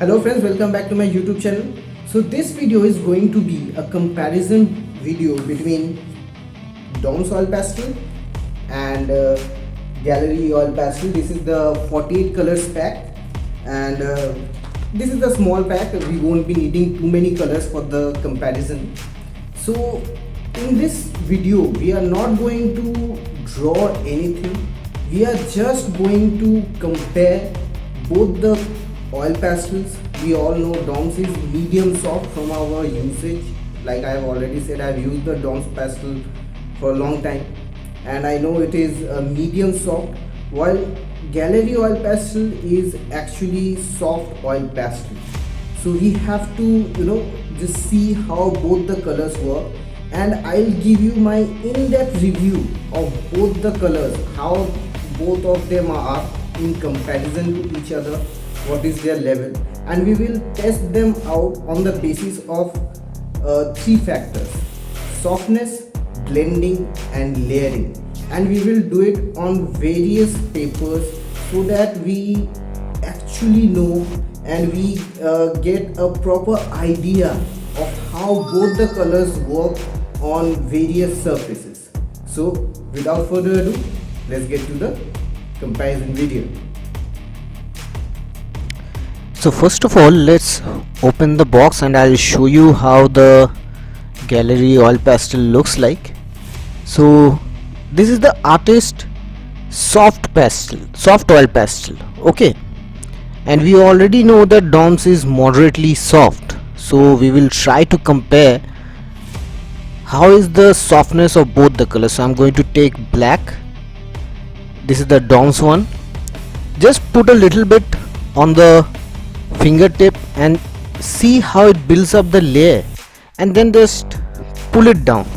Hello friends, welcome back to my YouTube channel. So this video is going to be a comparison video between Dom's oil pastel and Gallery oil pastel. This is the 48 colors pack, and this is the small pack. We won't be needing too many colors for the comparison. So in this video we are not going to draw anything. We are just going to compare both the oil pastels. We all know Dom's is medium soft from our usage. Like I have already said, I have used the Dom's pastel for a long time and I know it is medium soft, while Gallery oil pastel is actually soft oil pastel. So we have to just see how both the colors work, and I'll give you my in-depth review of both the colors, how both of them are in comparison to each other, what is their level, and we will test them out on the basis of three factors: softness, blending and layering. And we will do it on various papers so that we actually know and we get a proper idea of how both the colors work on various surfaces. So without further ado, let's get to the comparison video. So first of all, let's open the box and I'll show you how the Gallery oil pastel looks like. So this is the artist soft oil pastel, okay, and we already know that Dom's is moderately soft, so we will try to compare how is the softness of both the colors. So I'm going to take black. This is the Dom's one. Just put a little bit on the fingertip and see how it builds up the layer, and then just pull it down.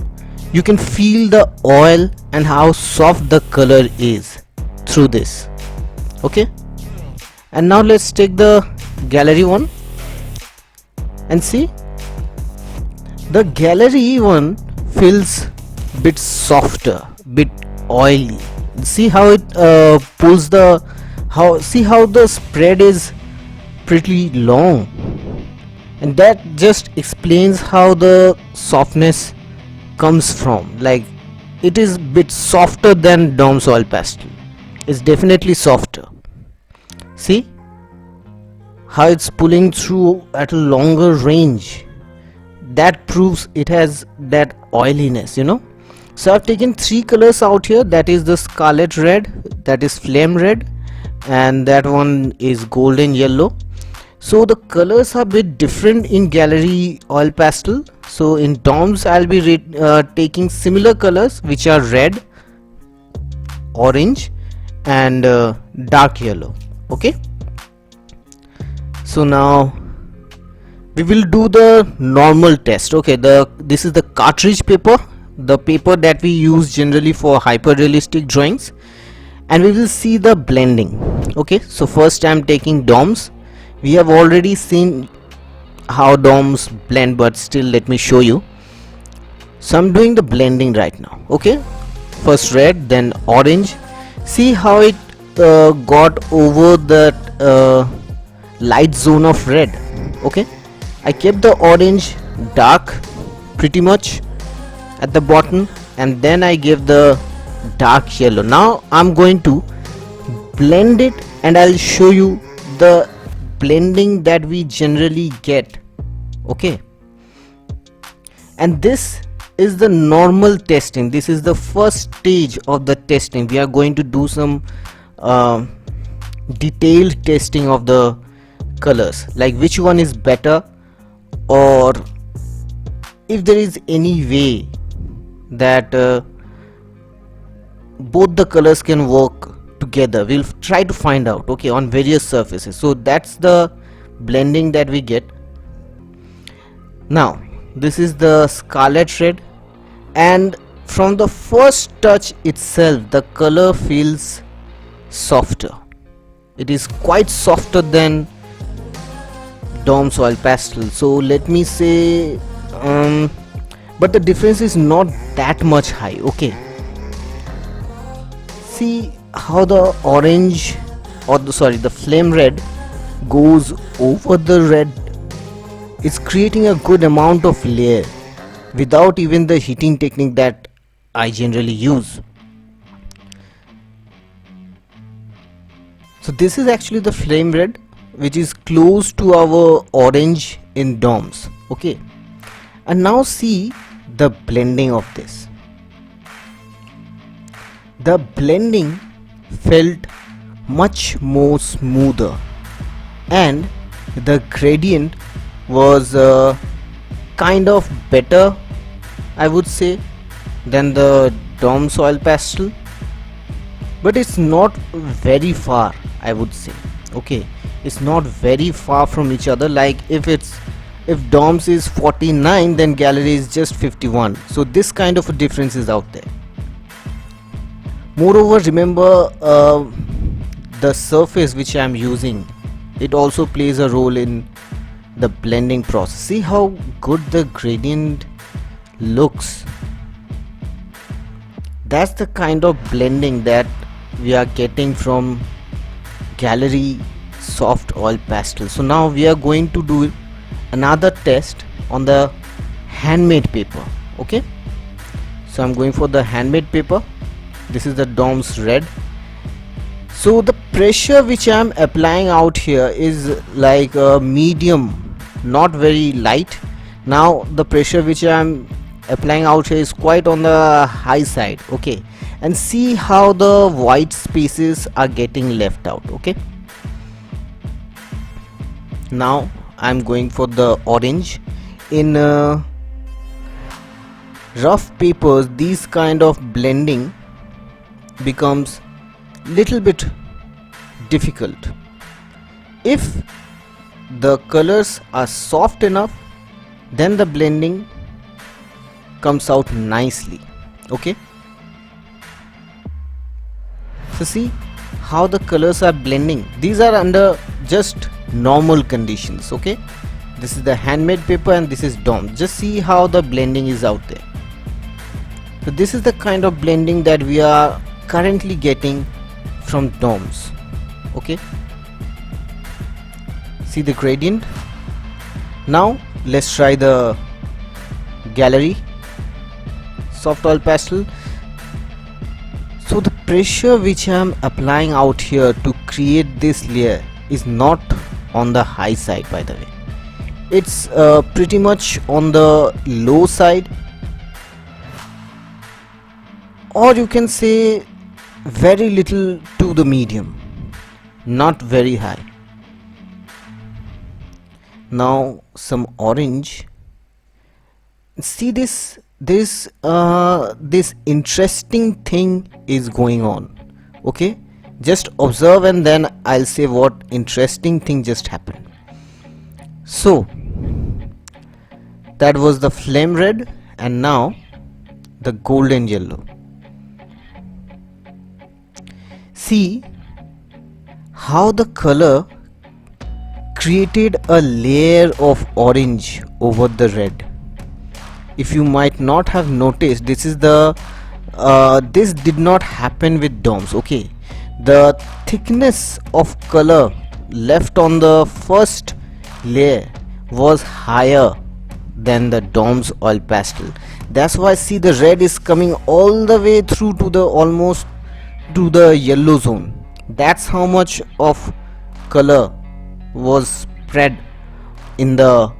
You can feel the oil and how soft the color is through this, okay. And now let's take the Gallery one and see. The Gallery one feels bit softer, bit oily. See how it pulls the see how the spread is pretty long, and that just explains how the softness comes from. Like, it is bit softer than Dom's oil pastel. It's definitely softer. See how it's pulling through at a longer range. That proves it has that oiliness, So I've taken three colors out here. That is the scarlet red, that is flame red, and that one is golden yellow. So the colors are a bit different in Gallery oil pastel. So in Dom's I'll be taking similar colors, which are red, orange and dark yellow, okay. So now we will do the normal test, okay. This is the cartridge paper, the paper that we use generally for hyper realistic drawings, and we will see the blending, okay. So first I'm taking Dom's. We have already seen how Dom's blend, but still let me show you. So I'm doing the blending right now, okay. First red, then orange. See how it got over that light zone of red, okay. I kept the orange dark pretty much at the bottom, and then I gave the dark yellow. Now I'm going to blend it and I'll show you the blending that we generally get, okay. And this is the normal testing. This is the first stage of the testing. We are going to do some detailed testing of the colors, like which one is better, or if there is any way that both the colors can work together. We'll try to find out, okay, on various surfaces. So that's the blending that we get. Now this is the scarlet red, and from the first touch itself the color feels softer. It is quite softer than Dom's oil pastel. So let me say but the difference is not that much high, okay. See how the orange, or the flame red goes over the red, it's creating a good amount of layer without even the heating technique that I generally use. So this is actually the flame red, which is close to our orange in DOMs. Okay, and now see the blending of this. The blending felt much more smoother, and the gradient was kind of better, I would say, than the DOM soil pastel, but it's not very far, I would say. Okay, it's not very far from each other. Like if DOMS is 49, then gallery is just 51. So this kind of a difference is out there. Moreover, remember the surface which I am using, it also plays a role in the blending process. See how good the gradient looks. That's the kind of blending that we are getting from gallery soft oil pastel. So now we are going to do another test on the handmade paper. Okay, so I'm going for the handmade paper. This is the DOMS red. So the pressure which I am applying out here is like a medium, not very light. Now the pressure which I am applying out here is quite on the high side. Okay, and see how the white spaces are getting left out. Okay, now I'm going for the orange. In rough papers, these kind of blending becomes little bit difficult. If the colors are soft enough, then the blending comes out nicely. Okay, so see how the colors are blending. These are under just normal conditions. Okay, this is the handmade paper and this is DOM. Just see how the blending is out there. So this is the kind of blending that we are currently getting from DOMs. Okay, see the gradient. Now let's try the gallery soft oil pastel. So the pressure which I am applying out here to create this layer is not on the high side, by the way. It's pretty much on the low side, or you can say very little to the medium, not very high. Now some orange. See this interesting thing is going on. Okay, just observe and then I'll say what interesting thing just happened. So that was the flame red, and now the golden yellow. See how the color created a layer of orange over the red. If you might not have noticed, this is the this did not happen with DOMs. Okay, the thickness of color left on the first layer was higher than the DOMs oil pastel. That's why see the red is coming all the way through to the almost to the yellow zone. That's how much of color was spread in the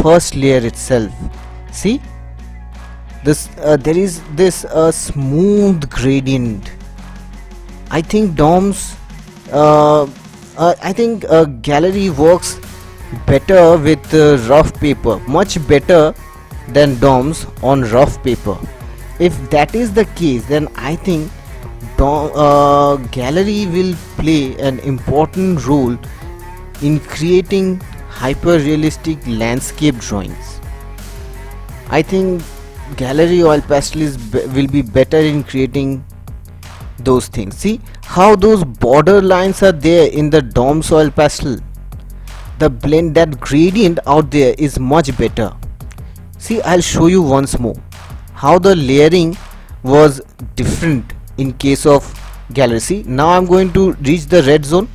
first layer itself. See this there is this smooth gradient. I think DOMs I think gallery works better with rough paper, much better than DOMs on rough paper. If that is the case, then I think gallery will play an important role in creating hyper realistic landscape drawings. I think gallery oil pastel will be better in creating those things. See how those border lines are there in the DOM soil pastel. The blend, that gradient out there is much better. See, I'll show you once more how the layering was different in case of gallery. See, now I'm going to reach the red zone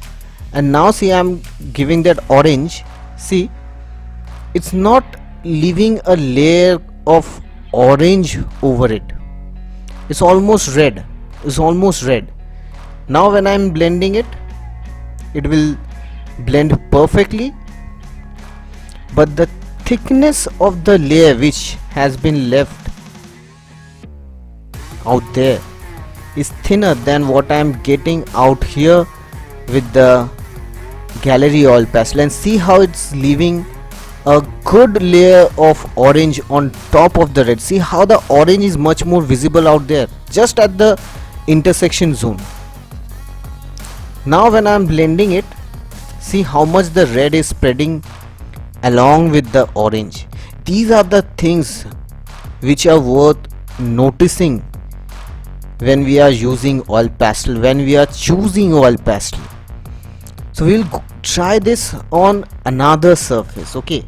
and now see I'm giving that orange. See, it's not leaving a layer of orange over it. It's almost red. It's almost red. Now when I'm blending it, it will blend perfectly, but the thickness of the layer which has been left out there is thinner than what I'm getting out here with the gallery oil pastel. And see how it's leaving a good layer of orange on top of the red. See how the orange is much more visible out there just at the intersection zone. Now when I'm blending it, see how much the red is spreading along with the orange. These are the things which are worth noticing when we are using oil pastel, when we are choosing oil pastel. So we'll try this on another surface. Okay,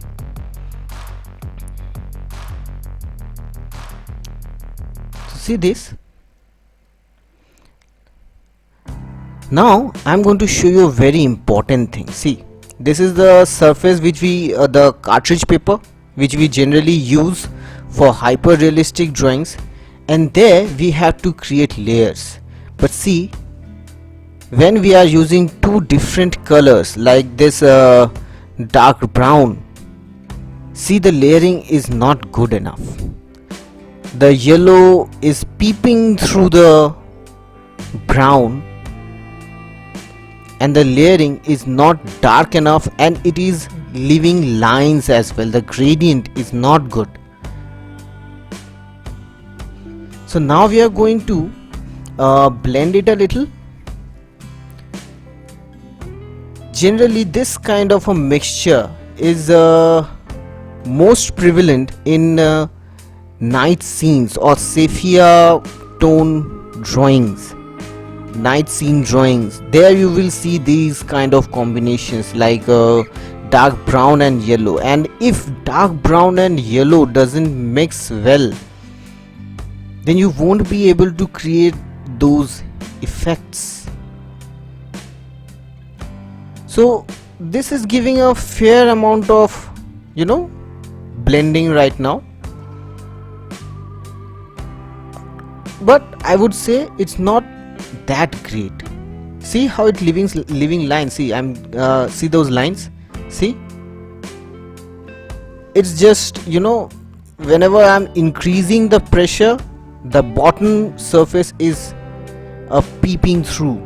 so see this. Now I'm going to show you a very important thing. See, this is the surface which we the cartridge paper which we generally use for hyper realistic drawings, and there we have to create layers. But see, when we are using two different colors like this dark brown, see the layering is not good enough. The yellow is peeping through the brown, and the layering is not dark enough, and it is leaving lines as well. The gradient is not good. So now we are going to blend it a little. Generally this kind of a mixture is most prevalent in night scenes or sepia tone drawings. Night scene drawings, there you will see these kind of combinations like dark brown and yellow, and if dark brown and yellow doesn't mix well, then you won't be able to create those effects. So this is giving a fair amount of blending right now, but I would say it's not that great. See how it leaving lines. See, I'm see those lines. See, it's just whenever I'm increasing the pressure, the bottom surface is peeping through.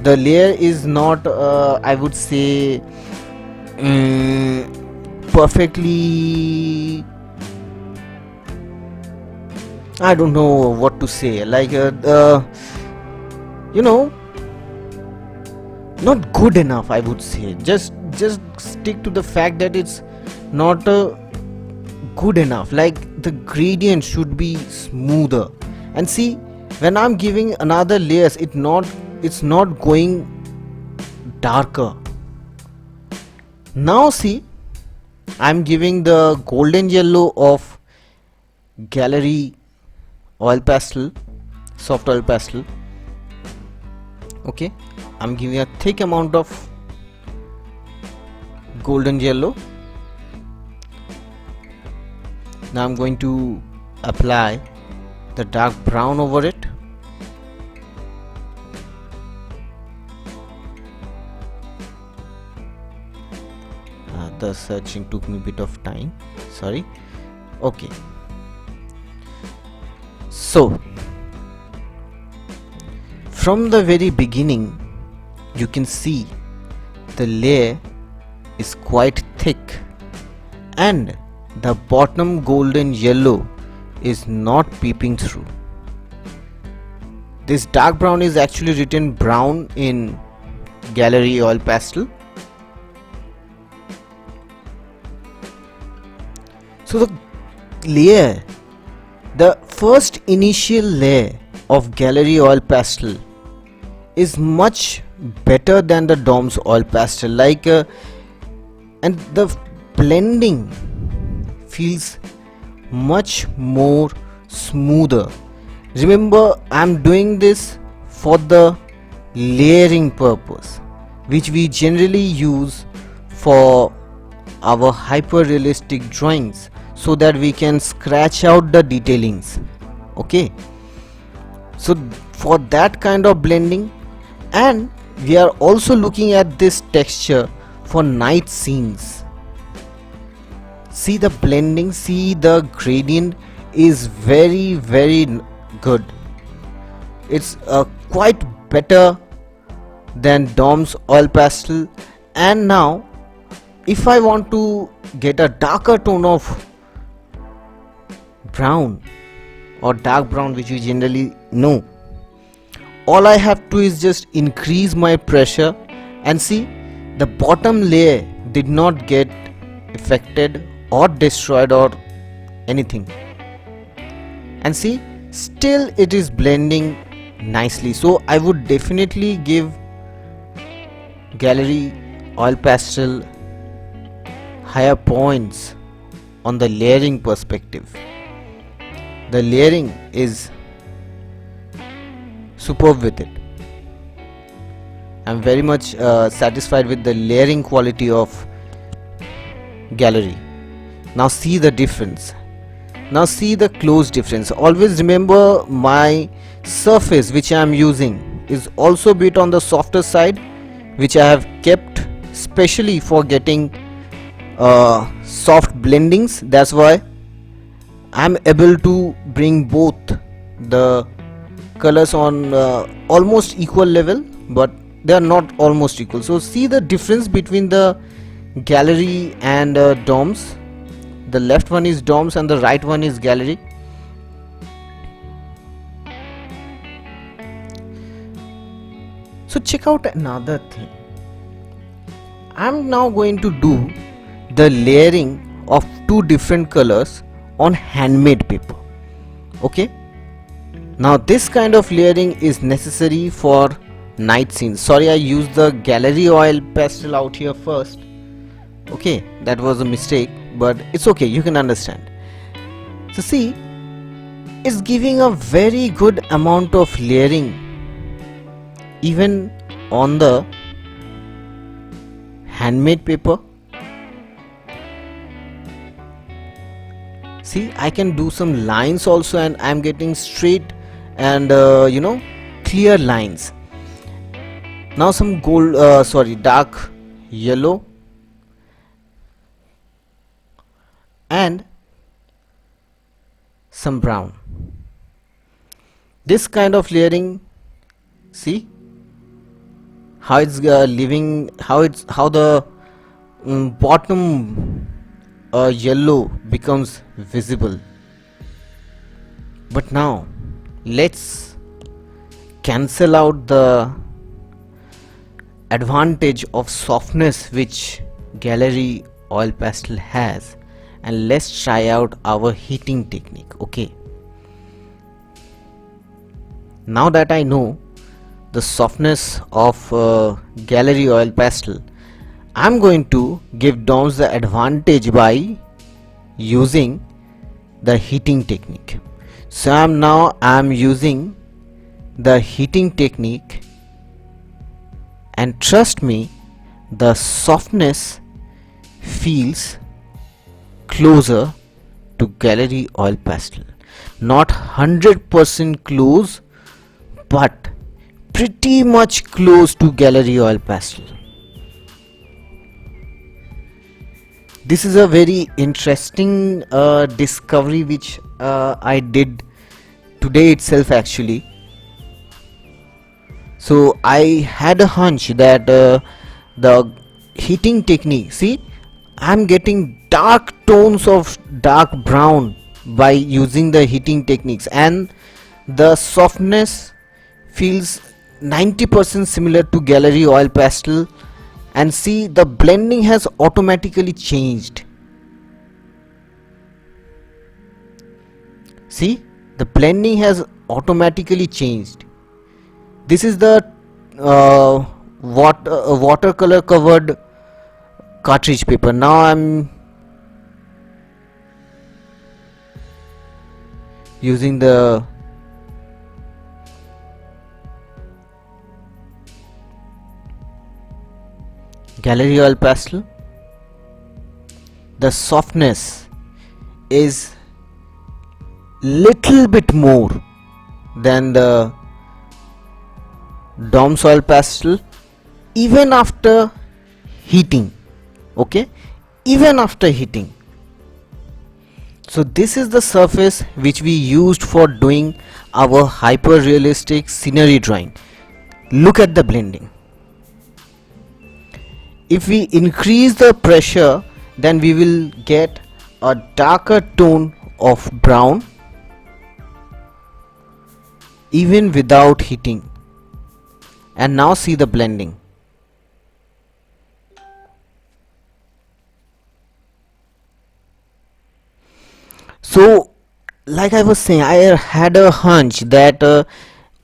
The layer is not I would say perfectly, I don't know what to say, like not good enough, I would say. Just stick to the fact that it's not good enough. Like the gradient should be smoother. And see, when I'm giving another layers, it's not going darker. Now see, I'm giving the golden yellow of gallery oil pastel, soft oil pastel. Okay, I'm giving a thick amount of golden yellow. Now I'm going to apply the dark brown over it. The searching took me a bit of time, sorry. Okay, so from the very beginning you can see the layer is quite thick and the bottom golden yellow is not peeping through. This dark brown is actually written brown in gallery oil pastel. So the layer, the first initial layer of gallery oil pastel is much better than the DOMS oil pastel, like and the blending feels much more smoother. Remember, I'm doing this for the layering purpose, which we generally use for our hyper realistic drawings, so that we can scratch out the detailings. Okay, so for that kind of blending, and we are also looking at this texture for night scenes. See the blending, see the gradient is very good. It's quite better than Dom's oil pastel. And now if I want to get a darker tone of brown or dark brown, which you generally know, all I have to is just increase my pressure, and see the bottom layer did not get affected or destroyed or anything, and see still it is blending nicely. So I would definitely give Gallery Oil Pastel higher points on the layering perspective. The layering is superb with it. I'm very much satisfied with the layering quality of Gallery. Now see the difference. Now see the close difference. Always remember, my surface which I am using is also a bit on the softer side, which I have kept specially for getting soft blendings. That's why I'm able to bring both the colors on almost equal level, but they are not almost equal. So see the difference between the Gallery and Doms. The left one is Doms and the right one is Gallery. So check out another thing. I'm now going to do the layering of two different colors on handmade paper. Okay, now this kind of layering is necessary for night scenes. Sorry, I used the Gallery Oil Pastel out here first. Okay, that was a mistake, but it's okay, you can understand. So see, it's giving a very good amount of layering even on the handmade paper. See, I can do some lines also, and I'm getting straight and clear lines. Now some dark yellow and some brown. This kind of layering, see how it's how the bottom yellow becomes visible. But now let's cancel out the advantage of softness which Gallery Oil Pastel has, and let's try out our heating technique. Okay, now that I know the softness of Gallery Oil Pastel, I'm going to give Doms the advantage by using the heating technique. So I'm using the heating technique, and trust me, the softness feels closer to Gallery Oil Pastel. Not 100% close, but pretty much close to Gallery Oil Pastel. This is a very interesting discovery which I did today itself actually. So I had a hunch that the heating technique, see, I'm getting dark tones of dark brown by using the heating techniques, and the softness feels 90% similar to Gallery Oil Pastel. And see, the blending has automatically changed. See, the blending has automatically changed. This is the watercolor covered cartridge paper. Now I'm using the gallery oil pastel, the softness is little bit more than the DOMS oil pastel even after heating. Okay, even after heating. So this is the surface which we used for doing our hyper realistic scenery drawing. Look at the blending. If we increase the pressure, then we will get a darker tone of brown even without heating. And now see the blending. So like I was saying, I had a hunch that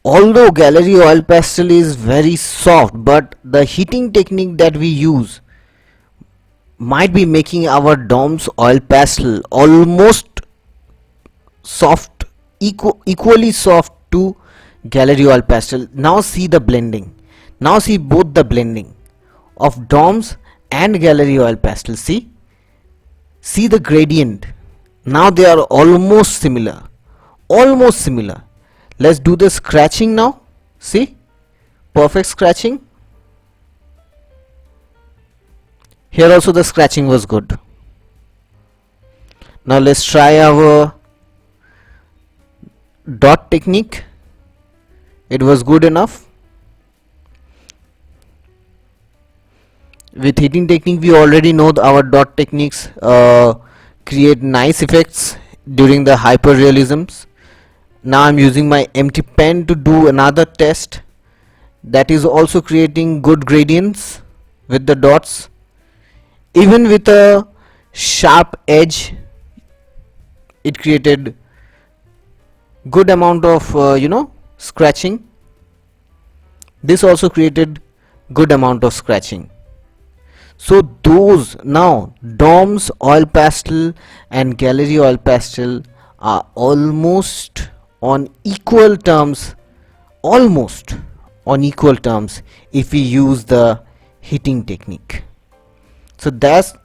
although gallery oil pastel is very soft, but the heating technique that we use might be making our DOMS oil pastel almost soft, equally soft to gallery oil pastel. Now see the blending. Now see both the blending of DOMS and gallery oil pastel. See the gradient. Now they are almost similar. Almost similar. Let's do the scratching now. See, perfect scratching. Here also the scratching was good. Now let's try our dot technique. It was good enough. With heating technique, we already know our dot techniques create nice effects during the hyper realisms. Now I'm using my empty pen to do another test that is also creating good gradients with the dots. Even with a sharp edge, it created good amount of scratching. This also created good amount of scratching. So those now DOMS oil pastel and gallery oil pastel are almost on equal terms, almost on equal terms if we use the heating technique. So that's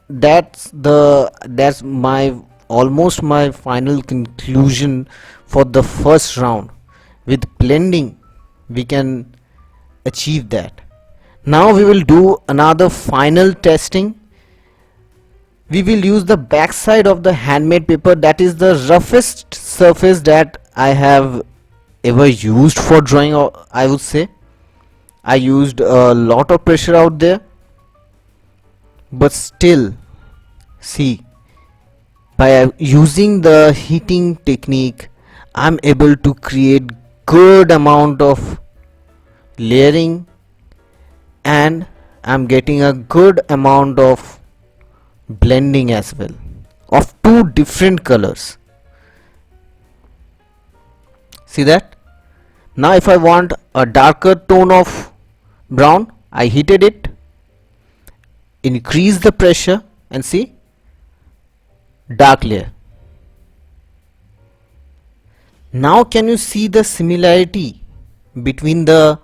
my almost my final conclusion for the first round. With blending we can achieve that. Now we will do another final testing. We will use the back side of the handmade paper, that is the roughest surface that I have ever used for drawing. I would say I used a lot of pressure out there, but still see, by using the heating technique I'm able to create good amount of layering, and I'm getting a good amount of blending as well of two different colors. See that? Now if I want a darker tone of brown, I heated it, increase the pressure, and see, dark layer. Now can you see the similarity between the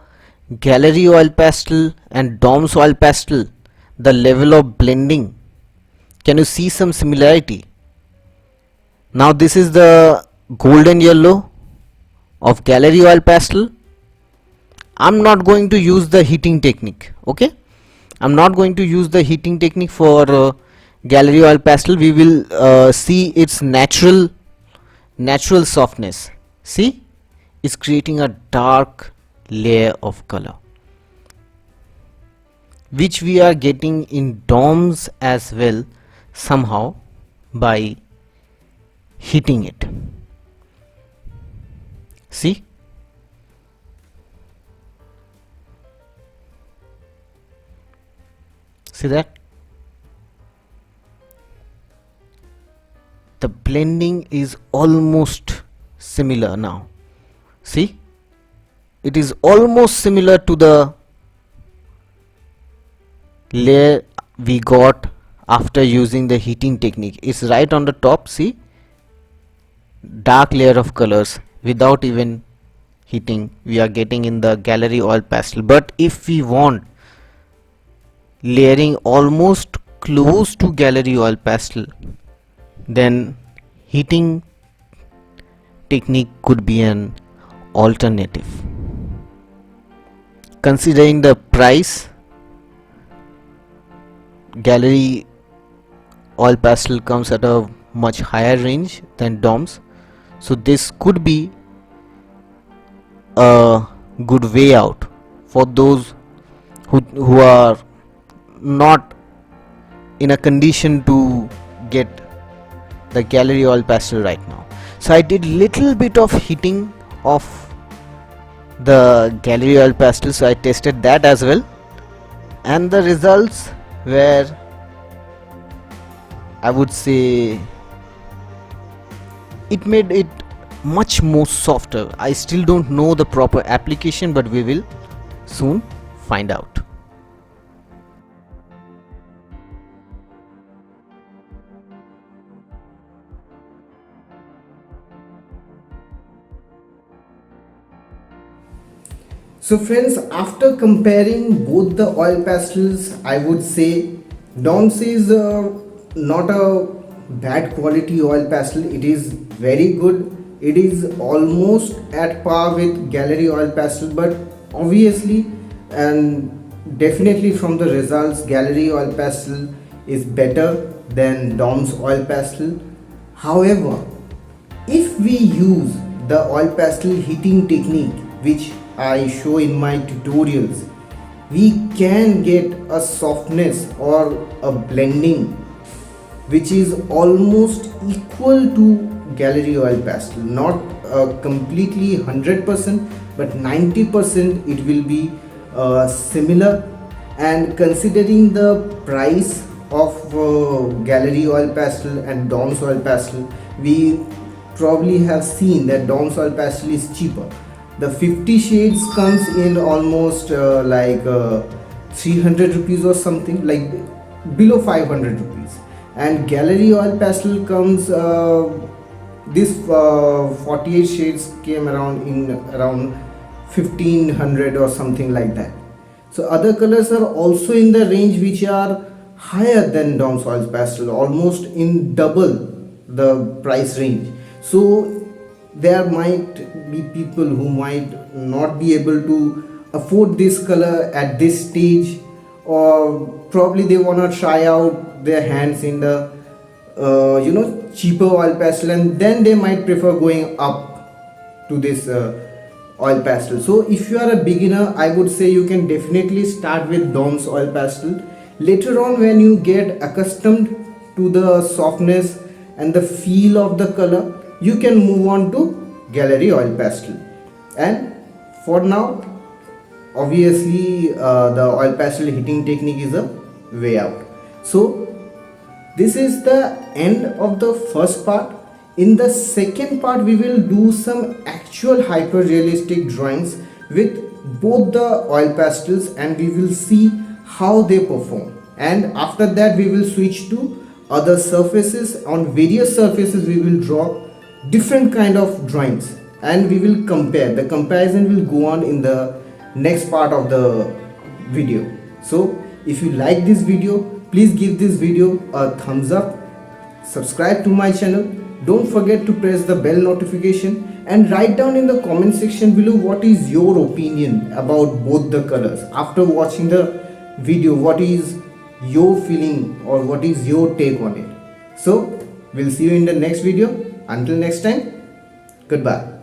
gallery oil pastel and DOMS oil pastel? The level of blending, can you see some similarity? Now this is the golden yellow of gallery oil pastel. I'm not going to use the heating technique. Okay, I'm not going to use the heating technique for gallery oil pastel. We will see its natural softness. See, it's creating a dark layer of color, which we are getting in DOMS as well somehow by heating it. See, see that? The blending is almost similar now. See, it is almost similar to the layer we got after using the heating technique. It's right on the top. See, dark layer of colors without even heating we are getting in the gallery oil pastel. But if we want layering almost close to gallery oil pastel, then heating technique could be an alternative. Considering the price, gallery oil pastel comes at a much higher range than DOMS, so this could be a good way out for those who are not in a condition to get the gallery oil pastel right now. So I did little bit of heating of the gallery oil pastel, so I tested that as well, and the results were, I would say, it made it much more softer. I still don't know the proper application, but we will soon find out. So friends, after comparing both the oil pastels, I would say DOMS is not a bad quality oil pastel. It is very good. It is almost at par with gallery oil pastel, but obviously and definitely from the results, gallery oil pastel is better than DOMS oil pastel. However, if we use the oil pastel heating technique, which I show in my tutorials, we can get a softness or a blending which is almost equal to gallery oil pastel. Not completely 100%, but 90% it will be similar. And considering the price of gallery oil pastel and DOMS oil pastel, we probably have seen that DOMS oil pastel is cheaper. The 50 shades comes in almost 300 rupees or something, like below 500 rupees, and gallery oil pastel comes this 48 shades came around in around 1500 or something like that. So other colors are also in the range which are higher than DOMS oil pastel, almost in double the price range. So there might be people who might not be able to afford this color at this stage, or probably they want to try out their hands in the cheaper oil pastel, and then they might prefer going up to this oil pastel. So if you are a beginner, I would say you can definitely start with DOMS oil pastel. Later on, when you get accustomed to the softness and the feel of the color, you can move on to gallery oil pastel. And for now, obviously the oil pastel heating technique is a way out. So this is the end of the first part. In the second part, we will do some actual hyper realistic drawings with both the oil pastels, and we will see how they perform. And after that, we will switch to other surfaces. On various surfaces, we will draw different kind of drawings, and we will compare. The comparison will go on in the next part of the video. So if you like this video, please give this video a thumbs up, subscribe to my channel, don't forget to press the bell notification, and write down in the comment section below what is your opinion about both the colors. After watching the video, what is your feeling or what is your take on it? So we'll see you in the next video. Until next time, goodbye.